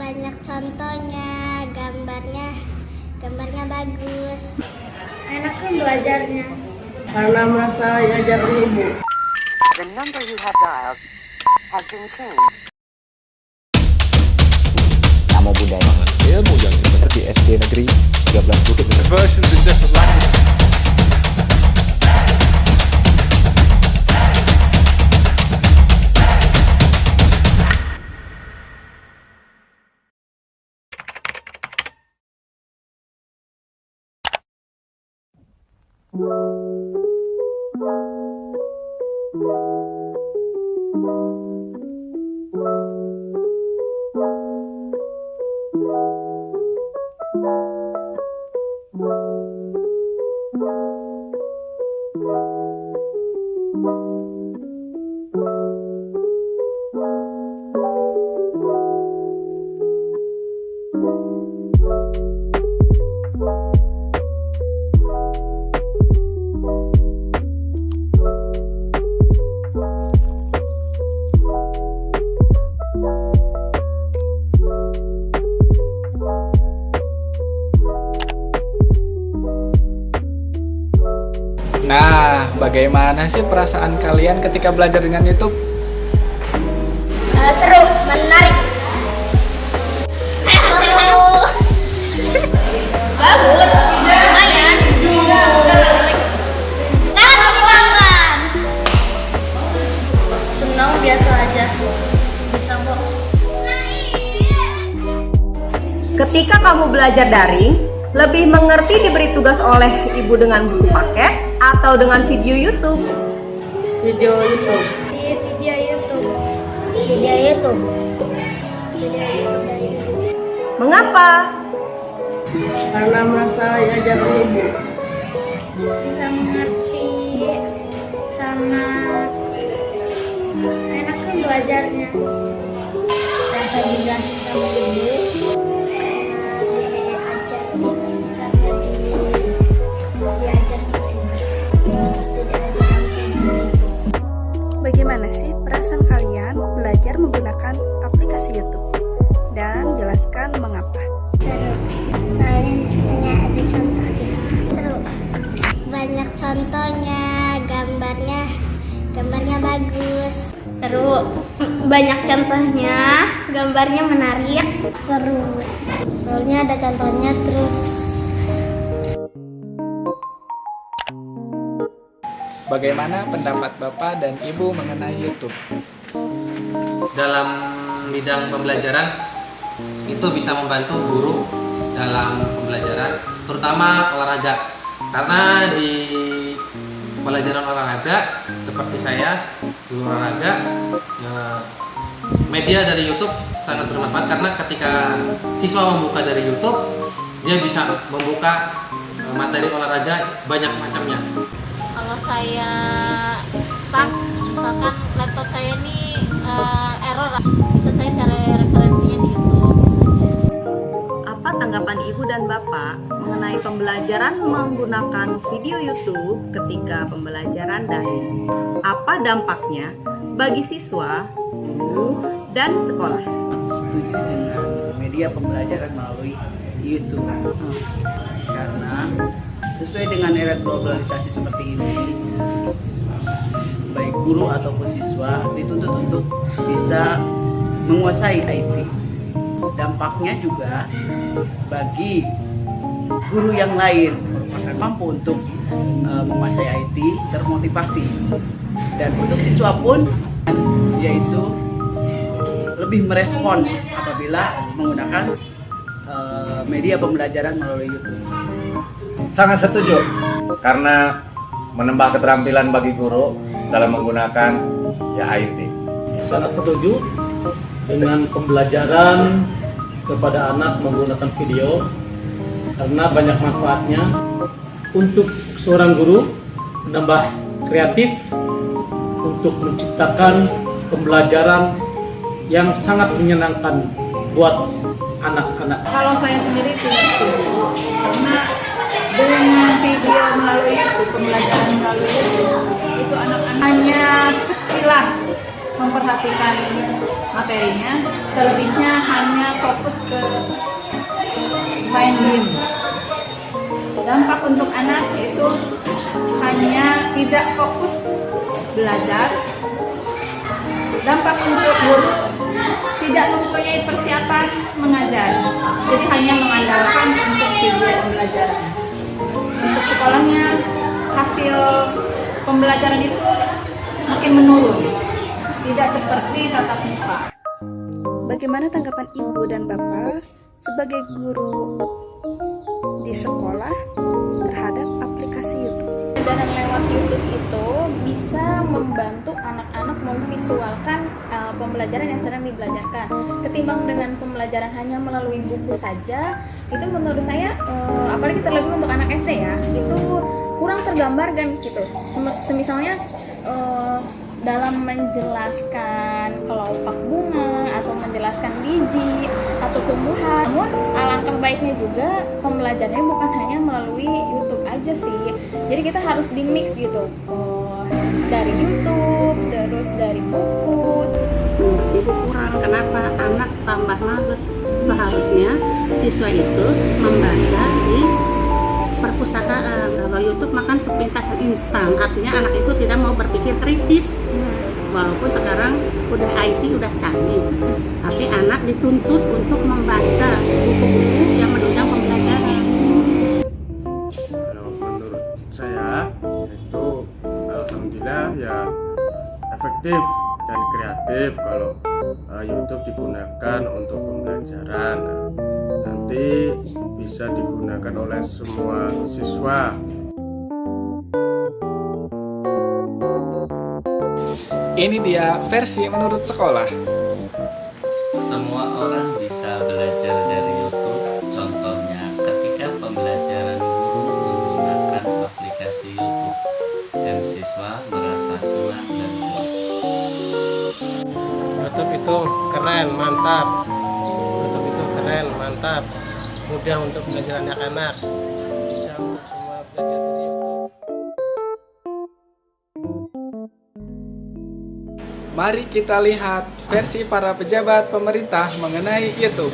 Banyak contohnya, gambarnya bagus. Enak kan belajarnya. Karena merasa diajar oleh ibu. The number you have dialed has been changed. Nama budaya ilmu yang seperti SD Negeri 13 Bukit versions in different languages. Nah, bagaimana sih perasaan kalian ketika belajar dengan YouTube? Seru, menarik. Seru. Bagus, lumayan. Sangat menyenangkan. Senang biasa aja. Bisa kok. Ketika kamu belajar daring, lebih mengerti diberi tugas oleh ibu dengan buku paket atau dengan video YouTube? Video YouTube. Di video YouTube. Video YouTube. Mengapa? Karena merasa diajar oleh ibu. Bisa mengerti sama enak kan belajarnya. Rasa dijelasin sama ibu. Bagaimana sih perasaan kalian belajar menggunakan aplikasi YouTube? Dan jelaskan mengapa. Seru. Kalian ada contohnya. Seru. Banyak contohnya, gambarnya bagus. Seru. Banyak contohnya, gambarnya menarik. Seru. Soalnya ada contohnya terus. Bagaimana pendapat Bapak dan Ibu mengenai YouTube? Dalam bidang pembelajaran itu bisa membantu guru dalam pembelajaran, terutama olahraga. Karena di pelajaran olahraga seperti saya guru olahraga, media dari YouTube sangat bermanfaat karena ketika siswa membuka dari YouTube, dia bisa membuka materi olahraga banyak macamnya. Kalau saya stuck, misalkan laptop saya ini error, bisa saya cari referensinya di YouTube misalnya. Apa tanggapan Ibu dan Bapak mengenai pembelajaran menggunakan video YouTube ketika pembelajaran daring? Apa dampaknya bagi siswa, guru, dan sekolah? Setuju dengan media pembelajaran melalui YouTube karena sesuai dengan era globalisasi seperti ini, baik guru ataupun siswa dituntut untuk bisa menguasai IT. Dampaknya juga bagi guru yang lain merupakan mampu untuk menguasai IT, termotivasi. Dan untuk siswa pun yaitu lebih merespon apabila menggunakan media pembelajaran melalui YouTube. Sangat setuju, karena menambah keterampilan bagi guru dalam menggunakan IT. Sangat setuju dengan pembelajaran kepada anak menggunakan video, karena banyak manfaatnya untuk seorang guru, menambah kreatif untuk menciptakan pembelajaran yang sangat menyenangkan buat anak-anak. Kalau saya sendiri setuju, karena dengan video melalui YouTube, pembelajaran melalui YouTube, itu anak-anak hanya sekilas memperhatikan materinya, selebihnya hanya fokus ke main game. Dampak untuk anak yaitu hanya tidak fokus belajar. Dampak untuk guru tidak mempunyai persiapan mengajar, jadi hanya mengandalkan untuk video pembelajaran. Untuk sekolahnya, hasil pembelajaran itu makin menurun, tidak seperti tatap muka. Bagaimana tanggapan Ibu dan Bapak sebagai guru di sekolah terhadap aplikasi YouTube? Pembelajaran lewat YouTube itu bisa membantu anak-anak memvisualkan pembelajaran yang sedang dibelajarkan. Ketimbang dengan pembelajaran hanya melalui buku saja, itu menurut saya, apalagi terlebih untuk anak SD ya, itu kurang tergambarkan gitu. Misalnya dalam menjelaskan kelopak bunga atau menjelaskan biji atau tumbuhan. Namun alangkah baiknya juga pembelajarannya bukan hanya melalui YouTube aja sih. Jadi kita harus di-mix gitu. Dari YouTube, terus dari buku. Ibu kurang, kenapa? Anak tambah males. Seharusnya siswa itu membaca di perpustakaan. Kalau YouTube makan sepintas instan, artinya anak itu tidak mau berpikir kritis. Walaupun sekarang udah IT udah canggih, tapi anak dituntut untuk membaca buku-buku yang menunjang pembelajaran. Kalau menurut saya itu alhamdulillah ya efektif dan kreatif kalau YouTube digunakan untuk pembelajaran. Nanti bisa digunakan oleh semua siswa. Ini dia versi menurut sekolah. Semua orang bisa belajar dari YouTube. Contohnya ketika pembelajaran guru menggunakan aplikasi YouTube dan siswa merasa senang dan puas. YouTube itu keren, mantap. YouTube itu keren, mantap. Mudah untuk belajar anak-anak. Bisa untuk semua belajar dari YouTube. Mari kita lihat versi para pejabat pemerintah mengenai YouTube.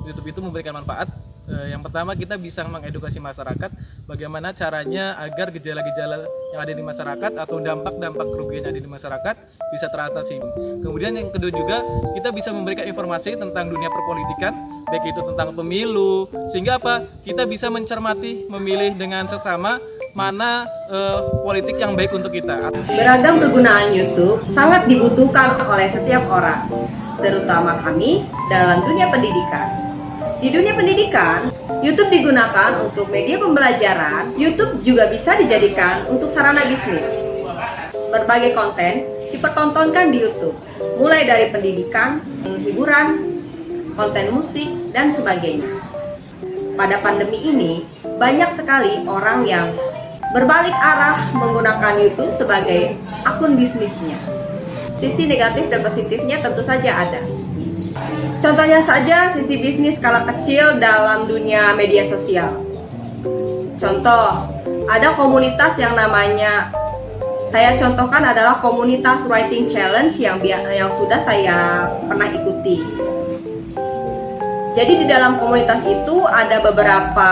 YouTube itu memberikan manfaat. Yang pertama, kita bisa mengedukasi masyarakat bagaimana caranya agar gejala-gejala yang ada di masyarakat atau dampak-dampak kerugian yang ada di masyarakat bisa teratasi. Kemudian yang kedua juga, kita bisa memberikan informasi tentang dunia perpolitikan, baik itu tentang pemilu, sehingga apa? Kita bisa mencermati, memilih dengan seksama mana politik yang baik untuk kita. Beragam kegunaan YouTube sangat dibutuhkan oleh setiap orang, terutama kami dalam dunia pendidikan. Di dunia pendidikan, YouTube digunakan untuk media pembelajaran. YouTube juga bisa dijadikan untuk sarana bisnis. Berbagai konten dipertontonkan di YouTube, mulai dari pendidikan, hiburan, konten musik, dan sebagainya. Pada pandemi ini, banyak sekali orang yang berbalik arah menggunakan YouTube sebagai akun bisnisnya. Sisi negatif dan positifnya tentu saja ada. Contohnya saja sisi bisnis skala kecil dalam dunia media sosial. Contoh, ada komunitas yang namanya, saya contohkan adalah komunitas writing challenge yang sudah saya pernah ikuti. Jadi di dalam komunitas itu ada beberapa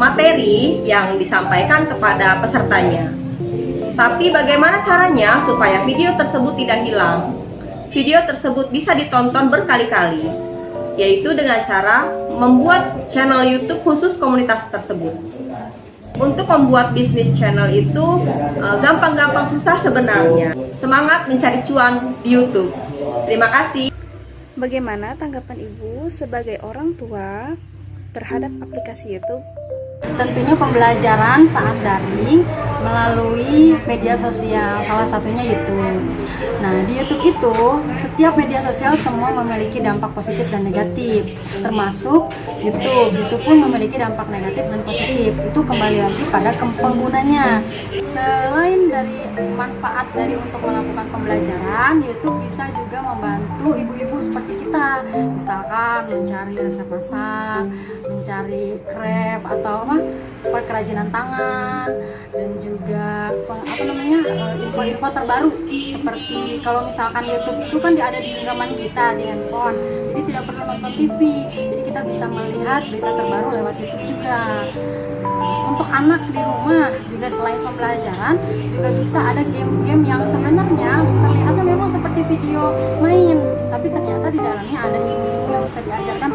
materi yang disampaikan kepada pesertanya. Tapi bagaimana caranya supaya video tersebut tidak hilang? Video tersebut bisa ditonton berkali-kali, yaitu dengan cara membuat channel YouTube khusus komunitas tersebut. Untuk membuat bisnis channel itu gampang-gampang susah sebenarnya. Semangat mencari cuan di YouTube. Terima kasih. Bagaimana tanggapan Ibu sebagai orang tua terhadap aplikasi YouTube? Tentunya pembelajaran saat daring melalui media sosial, salah satunya YouTube. Nah, di YouTube itu setiap media sosial semua memiliki dampak positif dan negatif, termasuk YouTube. YouTube pun memiliki dampak negatif dan positif. Itu kembali lagi pada penggunanya. Selain dari manfaat dari untuk melakukan pembelajaran, YouTube bisa juga membantu ibu-ibu seperti kita, misalkan mencari resep masak, mencari craft atau kerajinan tangan, dan juga info-info terbaru seperti kalau misalkan YouTube itu kan ada di genggaman kita di handphone, jadi tidak perlu nonton TV, jadi kita bisa melihat berita terbaru lewat YouTube juga. Untuk anak di rumah juga selain pembelajaran juga bisa ada game-game yang sebenarnya terlihatnya memang seperti video main, tapi ternyata di dalamnya ada ilmu yang bisa diajarkan